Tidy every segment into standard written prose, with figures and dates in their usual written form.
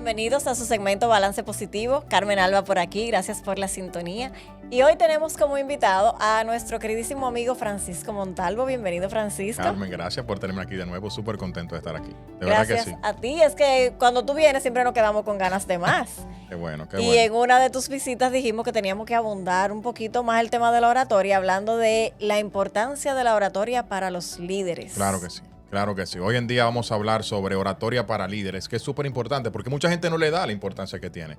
Bienvenidos a su segmento Balance Positivo. Carmen Alba por aquí, gracias por la sintonía. Y hoy tenemos como invitado a nuestro queridísimo amigo Francisco Montalvo. Bienvenido, Francisco. Carmen, gracias por tenerme aquí de nuevo. Súper contento de estar aquí. De gracias verdad que sí. a ti. Es que cuando tú vienes siempre nos quedamos con ganas de más. Qué bueno, qué y bueno. en una de tus visitas dijimos que teníamos que abundar un poquito más el tema de la oratoria, hablando de la importancia de la oratoria para los líderes. Claro que sí. Claro que sí. Hoy en día vamos a hablar sobre oratoria para líderes, que es súper importante porque mucha gente no le da la importancia que tiene.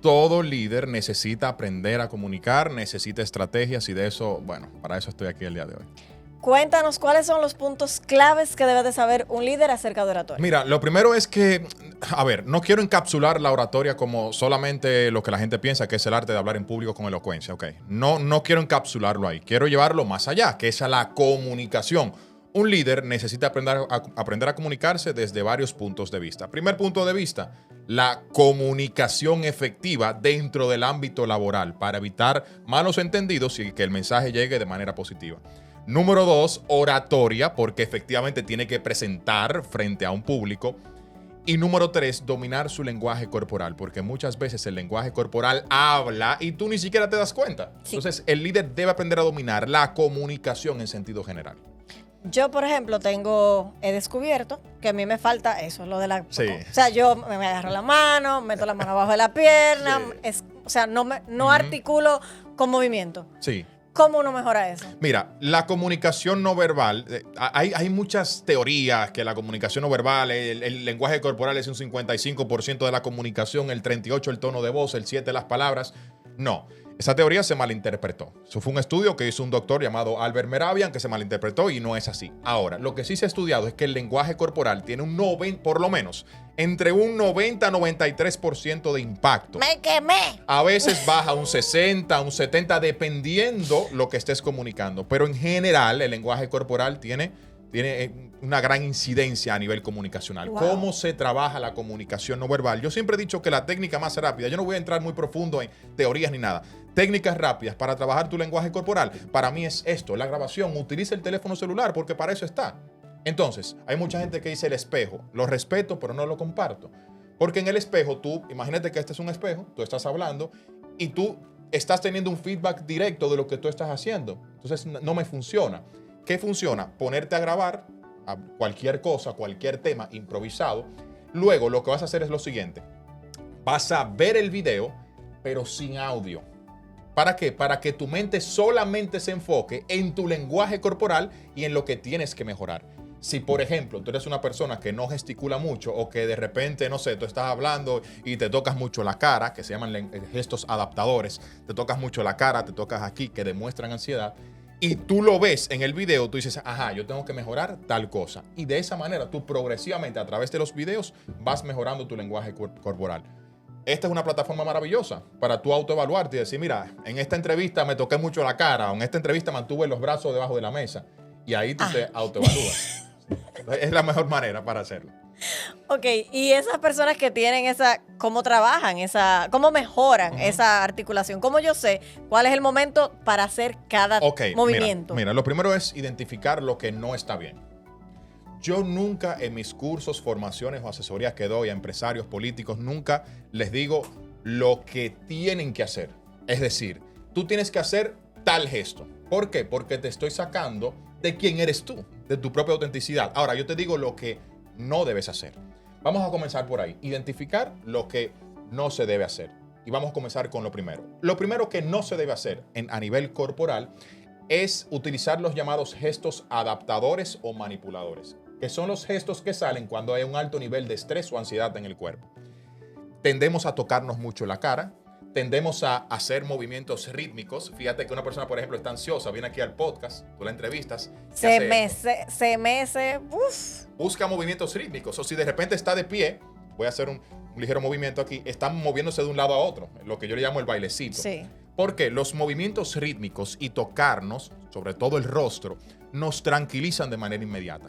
Todo líder necesita aprender a comunicar, necesita estrategias y de eso, bueno, para eso estoy aquí el día de hoy. Cuéntanos cuáles son los puntos claves que debe de saber un líder acerca de oratoria. Mira, lo primero es que, a ver, no quiero encapsular la oratoria como solamente lo que la gente piensa que es el arte de hablar en público con elocuencia, ¿ok? No quiero encapsularlo ahí. Quiero llevarlo más allá, que es a la comunicación. Un líder necesita aprender a comunicarse desde varios puntos de vista. Primer punto de vista, la comunicación efectiva dentro del ámbito laboral para evitar malos entendidos y que el mensaje llegue de manera positiva. Número 2, oratoria, porque efectivamente tiene que presentar frente a un público. Y número 3, dominar su lenguaje corporal, porque muchas veces el lenguaje corporal habla y tú ni siquiera te das cuenta. Sí. Entonces, el líder debe aprender a dominar la comunicación en sentido general. Yo, por ejemplo, he descubierto que a mí me falta eso, lo de la... Sí. O sea, yo me agarro la mano, meto la mano abajo de la pierna, sí. O sea, no articulo con movimiento. Sí. ¿Cómo uno mejora eso? Mira, la comunicación no verbal, hay muchas teorías que la comunicación no verbal, el lenguaje corporal es un 55% de la comunicación, el 38% el tono de voz, el 7% las palabras. No. Esa teoría se malinterpretó. Eso fue un estudio que hizo un doctor llamado Albert Mehrabian que se malinterpretó y no es así. Ahora, lo que sí se ha estudiado es que el lenguaje corporal tiene por lo menos, entre un 90 a 93% de impacto. ¡Me quemé! A veces baja un 60, un 70, dependiendo lo que estés comunicando. Pero en general, el lenguaje corporal tiene una gran incidencia a nivel comunicacional. Wow. ¿Cómo se trabaja la comunicación no verbal? Yo siempre he dicho que la técnica más rápida, yo no voy a entrar muy profundo en teorías ni nada, técnicas rápidas para trabajar tu lenguaje corporal, para mí es esto, la grabación. Utiliza el teléfono celular porque para eso está. Entonces, hay mucha gente que dice el espejo. Lo respeto, pero no lo comparto. Porque en el espejo, tú, imagínate que este es un espejo, tú estás hablando y tú estás teniendo un feedback directo de lo que tú estás haciendo. Entonces, no me funciona. ¿Qué funciona? Ponerte a grabar a cualquier cosa, cualquier tema improvisado. Luego lo que vas a hacer es lo siguiente. Vas a ver el video, pero sin audio. ¿Para qué? Para que tu mente solamente se enfoque en tu lenguaje corporal y en lo que tienes que mejorar. Si, por ejemplo, tú eres una persona que no gesticula mucho o que de repente, no sé, tú estás hablando y te tocas mucho la cara, que se llaman gestos adaptadores, te tocas mucho la cara, te tocas aquí, que demuestran ansiedad, y tú lo ves en el video, tú dices, ajá, yo tengo que mejorar tal cosa. Y de esa manera, tú progresivamente a través de los videos vas mejorando tu lenguaje corporal. Esta es una plataforma maravillosa para tú autoevaluarte y decir, mira, en esta entrevista me toqué mucho la cara o en esta entrevista mantuve los brazos debajo de la mesa. Y ahí tú te autoevalúas. Es la mejor manera para hacerlo. Ok, y esas personas que tienen ¿cómo trabajan cómo mejoran esa articulación? ¿Cómo yo sé cuál es el momento para hacer cada movimiento? Mira, lo primero es identificar lo que no está bien. Yo nunca en mis cursos, formaciones o asesorías que doy a empresarios políticos, nunca les digo lo que tienen que hacer. Es decir, tú tienes que hacer tal gesto. ¿Por qué? Porque te estoy sacando de quién eres tú, de tu propia autenticidad. Ahora, yo te digo lo que no debes hacer. Vamos a comenzar por ahí. Identificar lo que no se debe hacer. Y vamos a comenzar con lo primero. Lo primero que no se debe hacer a nivel corporal es utilizar los llamados gestos adaptadores o manipuladores, que son los gestos que salen cuando hay un alto nivel de estrés o ansiedad en el cuerpo. Tendemos a tocarnos mucho la cara, tendemos a hacer movimientos rítmicos. Fíjate que una persona, por ejemplo, está ansiosa, viene aquí al podcast, tú la entrevistas. Busca movimientos rítmicos. O si de repente está de pie, voy a hacer un ligero movimiento aquí, están moviéndose de un lado a otro, lo que yo le llamo el bailecito. Sí. Porque los movimientos rítmicos y tocarnos, sobre todo el rostro, nos tranquilizan de manera inmediata.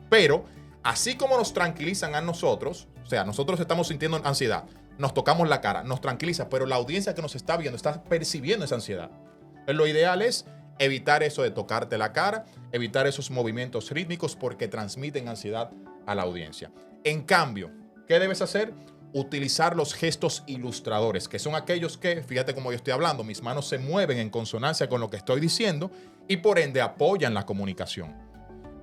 Pero, así como nos tranquilizan a nosotros, o sea, nosotros estamos sintiendo ansiedad, nos tocamos la cara, nos tranquiliza, pero la audiencia que nos está viendo está percibiendo esa ansiedad. Entonces, lo ideal es evitar eso de tocarte la cara, evitar esos movimientos rítmicos porque transmiten ansiedad a la audiencia. En cambio, ¿qué debes hacer? utilizar los gestos ilustradores, que son aquellos que, fíjate cómo yo estoy hablando, mis manos se mueven en consonancia con lo que estoy diciendo y por ende apoyan la comunicación.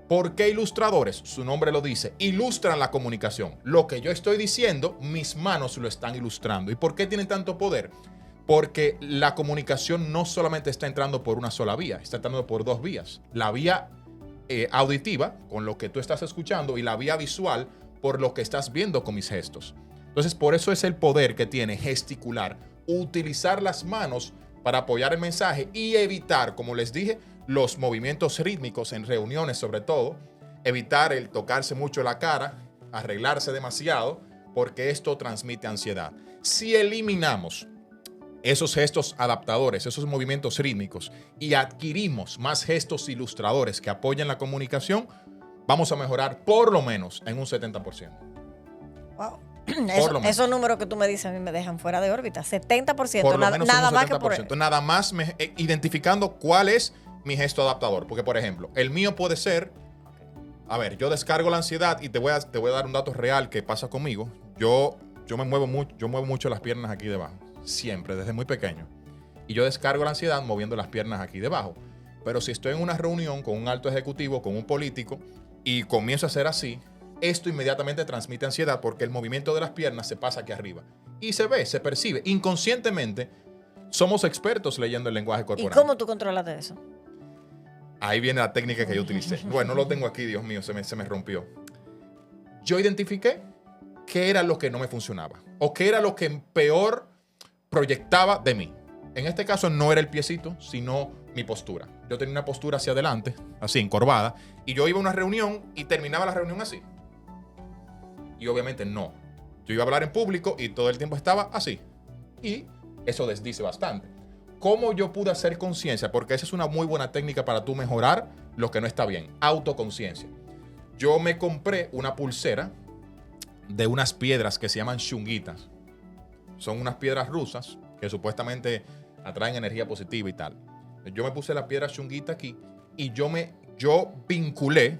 ¿Por qué ilustradores? Su nombre lo dice, ilustran la comunicación. Lo que yo estoy diciendo, mis manos lo están ilustrando. ¿Y por qué tienen tanto poder? Porque la comunicación no solamente está entrando por una sola vía, está entrando por dos vías. La vía auditiva, con lo que tú estás escuchando, y la vía visual, por lo que estás viendo con mis gestos. Entonces, por eso es el poder que tiene gesticular, utilizar las manos para apoyar el mensaje y evitar, como les dije, los movimientos rítmicos en reuniones sobre todo, evitar el tocarse mucho la cara, arreglarse demasiado, porque esto transmite ansiedad. Si eliminamos esos gestos adaptadores, esos movimientos rítmicos y adquirimos más gestos ilustradores que apoyen la comunicación, vamos a mejorar por lo menos en un 70%. Wow. Esos números que tú me dices a mí me dejan fuera de órbita. 70%, por lo nada, menos nada un 70%, más que por... Nada más identificando cuál es mi gesto adaptador. Porque, por ejemplo, el mío puede ser... A ver, yo descargo la ansiedad y te voy a dar un dato real que pasa conmigo. Yo muevo mucho las piernas aquí debajo. Siempre, desde muy pequeño. Y yo descargo la ansiedad moviendo las piernas aquí debajo. Pero si estoy en una reunión con un alto ejecutivo, con un político, y comienzo a hacer así, esto inmediatamente transmite ansiedad porque el movimiento de las piernas se pasa aquí arriba. Y se ve, se percibe. Inconscientemente, somos expertos leyendo el lenguaje corporal. ¿Y cómo tú controlas de eso? Ahí viene la técnica que yo utilicé. Bueno, no lo tengo aquí, Dios mío, se me rompió. Yo identifiqué qué era lo que no me funcionaba o qué era lo que peor proyectaba de mí. En este caso no era el piecito, sino mi postura. Yo tenía una postura hacia adelante, así, encorvada, y yo iba a una reunión y terminaba la reunión así. Y obviamente no. Yo iba a hablar en público y todo el tiempo estaba así. Y eso desdice bastante. ¿Cómo yo pude hacer conciencia? Porque esa es una muy buena técnica para tú mejorar lo que no está bien. Autoconciencia. Yo me compré una pulsera de unas piedras que se llaman shungitas. Son unas piedras rusas que supuestamente atraen energía positiva y tal. Yo me puse la piedra shungita aquí y yo vinculé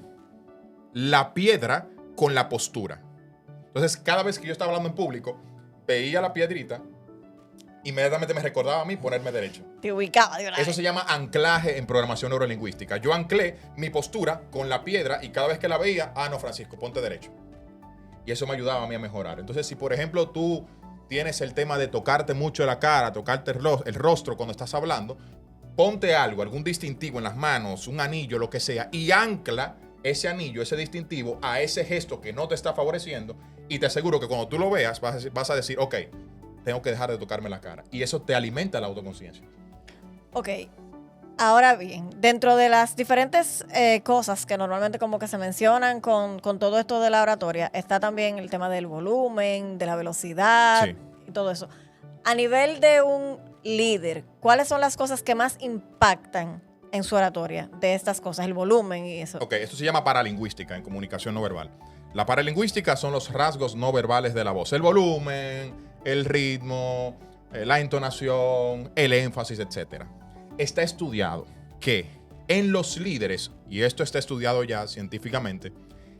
la piedra con la postura. Entonces, cada vez que yo estaba hablando en público, veía la piedrita, inmediatamente me recordaba a mí ponerme derecho. Te ubicaba. Eso se llama anclaje en programación neurolingüística. Yo anclé mi postura con la piedra y cada vez que la veía, no, Francisco, ponte derecho. Y eso me ayudaba a mí a mejorar. Entonces, si por ejemplo tú tienes el tema de tocarte mucho la cara, tocarte el rostro cuando estás hablando, ponte algo, algún distintivo en las manos, un anillo, lo que sea, y ancla ese anillo, ese distintivo a ese gesto que no te está favoreciendo, y te aseguro que cuando tú lo veas vas a decir, ok, tengo que dejar de tocarme la cara. Y eso te alimenta la autoconciencia. Ok. Ahora bien, dentro de las diferentes cosas que normalmente como que se mencionan con todo esto de la oratoria, está también el tema del volumen, de la velocidad, sí, y todo eso. A nivel de un líder, ¿cuáles son las cosas que más impactan en su oratoria de estas cosas? El volumen y eso. Ok, esto se llama paralingüística en comunicación no verbal. La paralingüística son los rasgos no verbales de la voz. El volumen, el ritmo, la entonación, el énfasis, etc. Está estudiado que en los líderes, y esto está estudiado ya científicamente,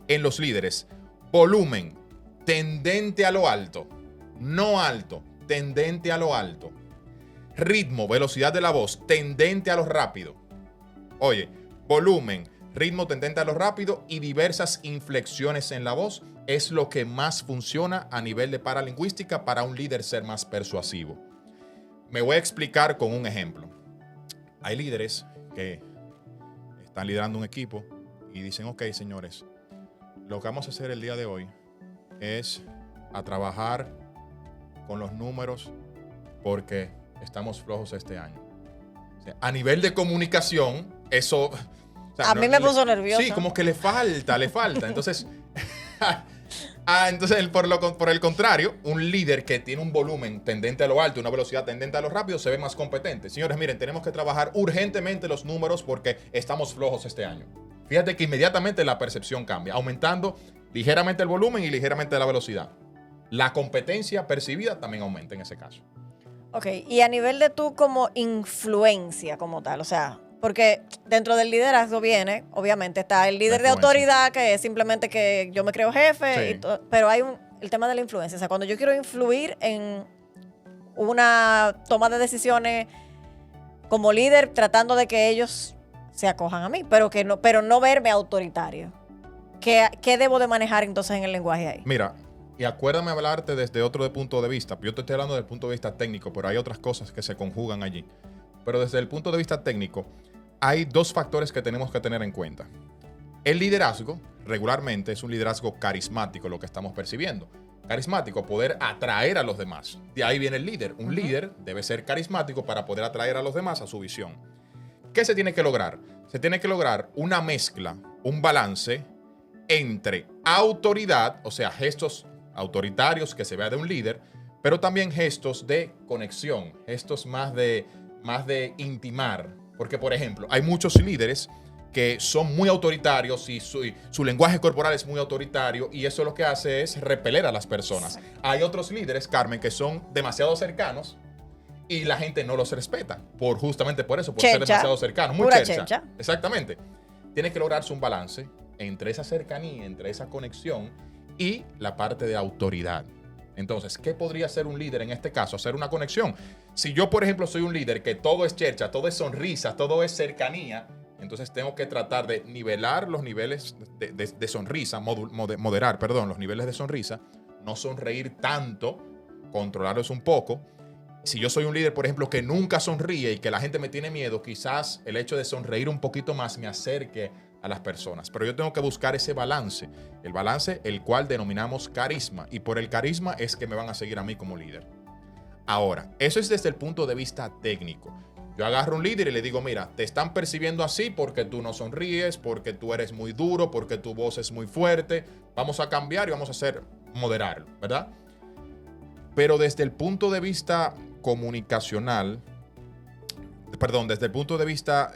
en los líderes, volumen tendente a lo alto, no alto, tendente a lo alto. Ritmo, velocidad de la voz, tendente a lo rápido. Oye, volumen, ritmo tendente a lo rápido y diversas inflexiones en la voz es lo que más funciona a nivel de paralingüística para un líder ser más persuasivo. Me voy a explicar con un ejemplo. Hay líderes que están liderando un equipo y dicen, ok, señores, lo que vamos a hacer el día de hoy es a trabajar con los números porque estamos flojos este año. O sea, a nivel de comunicación, eso... O sea, a mí me puso nervioso. Sí, como que le falta. Entonces, entonces por el contrario, un líder que tiene un volumen tendente a lo alto, una velocidad tendente a lo rápido, se ve más competente. Señores, miren, tenemos que trabajar urgentemente los números porque estamos flojos este año. Fíjate que inmediatamente la percepción cambia, aumentando ligeramente el volumen y ligeramente la velocidad. La competencia percibida también aumenta en ese caso. Ok, y a nivel de tú como influencia como tal, o sea, porque dentro del liderazgo viene, obviamente está el líder de autoridad, que es simplemente que yo me creo jefe, sí, pero hay el tema de la influencia. O sea, cuando yo quiero influir en una toma de decisiones como líder, tratando de que ellos se acojan a mí, pero no verme autoritario. ¿Qué debo de manejar entonces en el lenguaje ahí? Mira, y acuérdame hablarte desde otro punto de vista. Yo te estoy hablando desde el punto de vista técnico, pero hay otras cosas que se conjugan allí. Pero desde el punto de vista técnico, hay dos factores que tenemos que tener en cuenta. El liderazgo, regularmente, es un liderazgo carismático, lo que estamos percibiendo. Carismático, poder atraer a los demás. De ahí viene el líder. Un líder debe ser carismático para poder atraer a los demás a su visión. ¿Qué se tiene que lograr? Se tiene que lograr una mezcla, un balance entre autoridad, o sea, gestos autoritarios que se vea de un líder, pero también gestos de conexión, gestos más de intimar. Porque, por ejemplo, hay muchos líderes que son muy autoritarios y su lenguaje corporal es muy autoritario y eso lo que hace es repeler a las personas. Hay otros líderes, Carmen, que son demasiado cercanos y la gente no los respeta, justamente por eso, por ser demasiado cercanos. Muy chencha. Exactamente. Tiene que lograrse un balance entre esa cercanía, entre esa conexión y la parte de autoridad. Entonces, ¿qué podría hacer un líder en este caso? Hacer una conexión. Si yo, por ejemplo, soy un líder que todo es chercha, todo es sonrisa, todo es cercanía, entonces tengo que tratar de nivelar los niveles de sonrisa, moderar, los niveles de sonrisa, no sonreír tanto, controlarlos un poco. Si yo soy un líder, por ejemplo, que nunca sonríe y que la gente me tiene miedo, quizás el hecho de sonreír un poquito más me acerque a las personas. Pero yo tengo que buscar ese balance, el balance el cual denominamos carisma. Y por el carisma es que me van a seguir a mí como líder. Ahora, eso es desde el punto de vista técnico. Yo agarro un líder y le digo, mira, te están percibiendo así porque tú no sonríes, porque tú eres muy duro, porque tu voz es muy fuerte. Vamos a cambiar y vamos a moderarlo, ¿verdad? Pero desde el punto de vista comunicacional, desde el punto de vista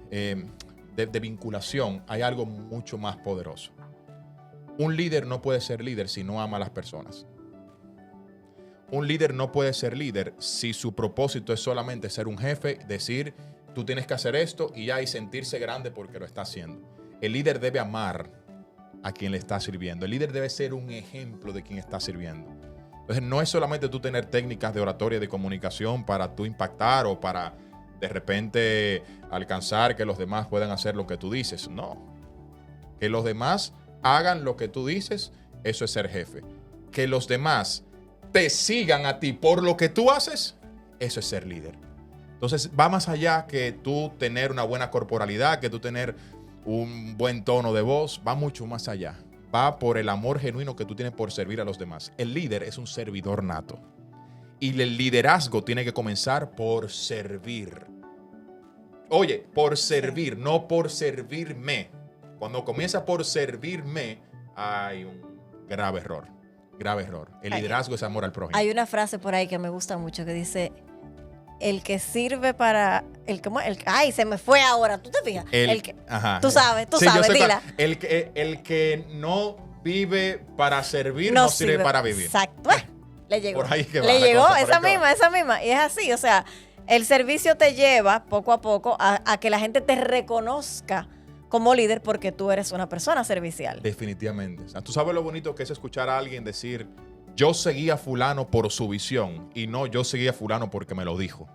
de vinculación, hay algo mucho más poderoso. Un líder no puede ser líder si no ama a las personas. Un líder no puede ser líder si su propósito es solamente ser un jefe, decir, tú tienes que hacer esto y ya y sentirse grande porque lo está haciendo. El líder debe amar a quien le está sirviendo. El líder debe ser un ejemplo de quien está sirviendo. Entonces, no es solamente tú tener técnicas de oratoria y de comunicación para tú impactar o para de repente alcanzar que los demás puedan hacer lo que tú dices. No. Que los demás hagan lo que tú dices, eso es ser jefe. Que los demás te sigan a ti por lo que tú haces, eso es ser líder. Entonces, va más allá que tú tener una buena corporalidad, que tú tener un buen tono de voz, va mucho más allá. Va por el amor genuino que tú tienes por servir a los demás. El líder es un servidor nato. Y el liderazgo tiene que comenzar por servir. Oye, por servir, no por servirme. Cuando comienza por servirme, hay un grave error. Grave error. El liderazgo es amor al prójimo. Hay una frase por ahí que me gusta mucho que dice, el que sirve para... ay, se me fue ahora, ¿tú te fijas? Tú sabes, dila. El que no vive para servir, no sirve para vivir. Exacto. Le llegó. Por ahí que va le llegó, cosa, esa misma. Y es así, o sea, el servicio te lleva poco a poco a que la gente te reconozca como líder porque tú eres una persona servicial. Definitivamente. O sea, tú sabes lo bonito que es escuchar a alguien decir, yo seguí a fulano por su visión y no yo seguí a fulano porque me lo dijo.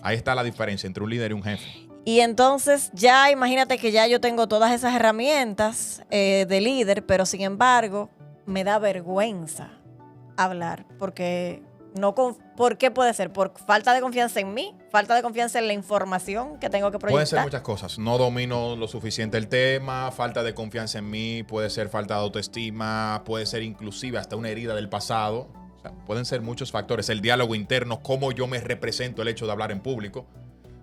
Ahí está la diferencia entre un líder y un jefe. Y entonces ya imagínate que ya yo tengo todas esas herramientas de líder, pero sin embargo me da vergüenza hablar porque... ¿Por qué puede ser? ¿Por falta de confianza en mí? ¿Falta de confianza en la información que tengo que proyectar? Pueden ser muchas cosas. No domino lo suficiente el tema, falta de confianza en mí, puede ser falta de autoestima, puede ser inclusive hasta una herida del pasado. O sea, pueden ser muchos factores. El diálogo interno, cómo yo me represento el hecho de hablar en público.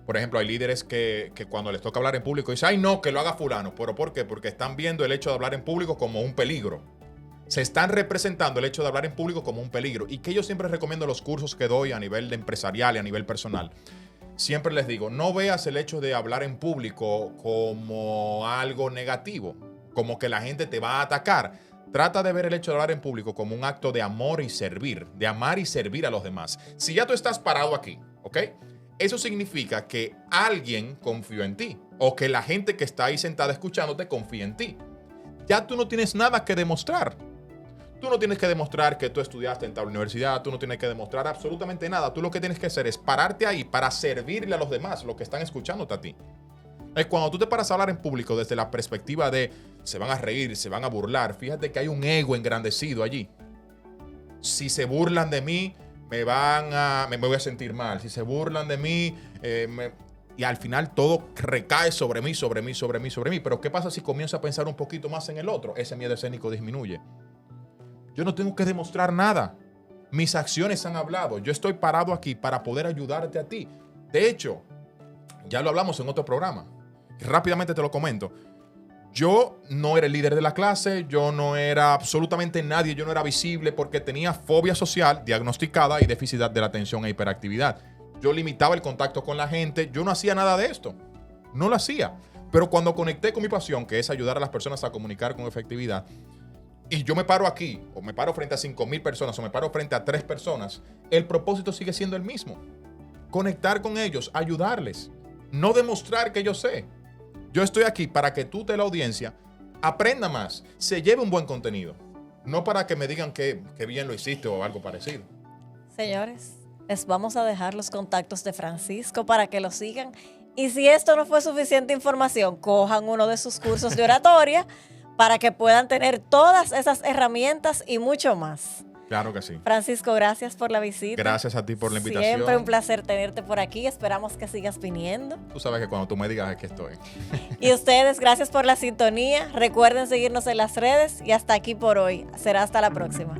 Por ejemplo, hay líderes que cuando les toca hablar en público dicen, ay no, que lo haga fulano. ¿Pero por qué? Porque están viendo el hecho de hablar en público como un peligro. Se están representando el hecho de hablar en público como un peligro. Y que yo siempre recomiendo los cursos que doy a nivel de empresarial y a nivel personal. Siempre les digo, no veas el hecho de hablar en público como algo negativo, como que la gente te va a atacar. Trata de ver el hecho de hablar en público como un acto de amor y servir, de amar y servir a los demás. Si ya tú estás parado aquí, ¿ok? Eso significa que alguien confió en ti o que la gente que está ahí sentada escuchándote confía en ti. Ya tú no tienes nada que demostrar. Tú no tienes que demostrar que tú estudiaste en tal universidad, tú no tienes que demostrar absolutamente nada. Tú lo que tienes que hacer es pararte ahí para servirle a los demás, los que están escuchándote a ti. Es cuando tú te paras a hablar en público desde la perspectiva de se van a reír, se van a burlar, fíjate que hay un ego engrandecido allí. Si se burlan de mí, me voy a sentir mal. Si se burlan de mí, y al final todo recae sobre mí. Pero ¿qué pasa si comienzo a pensar un poquito más en el otro? Ese miedo escénico disminuye. Yo no tengo que demostrar nada. Mis acciones han hablado. Yo estoy parado aquí para poder ayudarte a ti. De hecho, ya lo hablamos en otro programa. Rápidamente te lo comento. Yo no era el líder de la clase, yo no era absolutamente nadie, yo no era visible porque tenía fobia social diagnosticada y déficit de la atención e hiperactividad. Yo limitaba el contacto con la gente, yo no hacía nada de esto. No lo hacía. Pero cuando conecté con mi pasión, que es ayudar a las personas a comunicar con efectividad, y yo me paro aquí, o me paro frente a 5,000 personas, o me paro frente a 3 personas, el propósito sigue siendo el mismo. Conectar con ellos, ayudarles. No demostrar que yo sé. Yo estoy aquí para que tú, de la audiencia, aprenda más, se lleve un buen contenido. No para que me digan que bien lo hiciste o algo parecido. Señores, les vamos a dejar los contactos de Francisco para que lo sigan. Y si esto no fue suficiente información, cojan uno de sus cursos de oratoria para que puedan tener todas esas herramientas y mucho más. Claro que sí. Francisco, gracias por la visita. Gracias a ti por la invitación. Siempre un placer tenerte por aquí. Esperamos que sigas viniendo. Tú sabes que cuando tú me digas es que estoy. Y ustedes, gracias por la sintonía. Recuerden seguirnos en las redes y hasta aquí por hoy. Será hasta la próxima.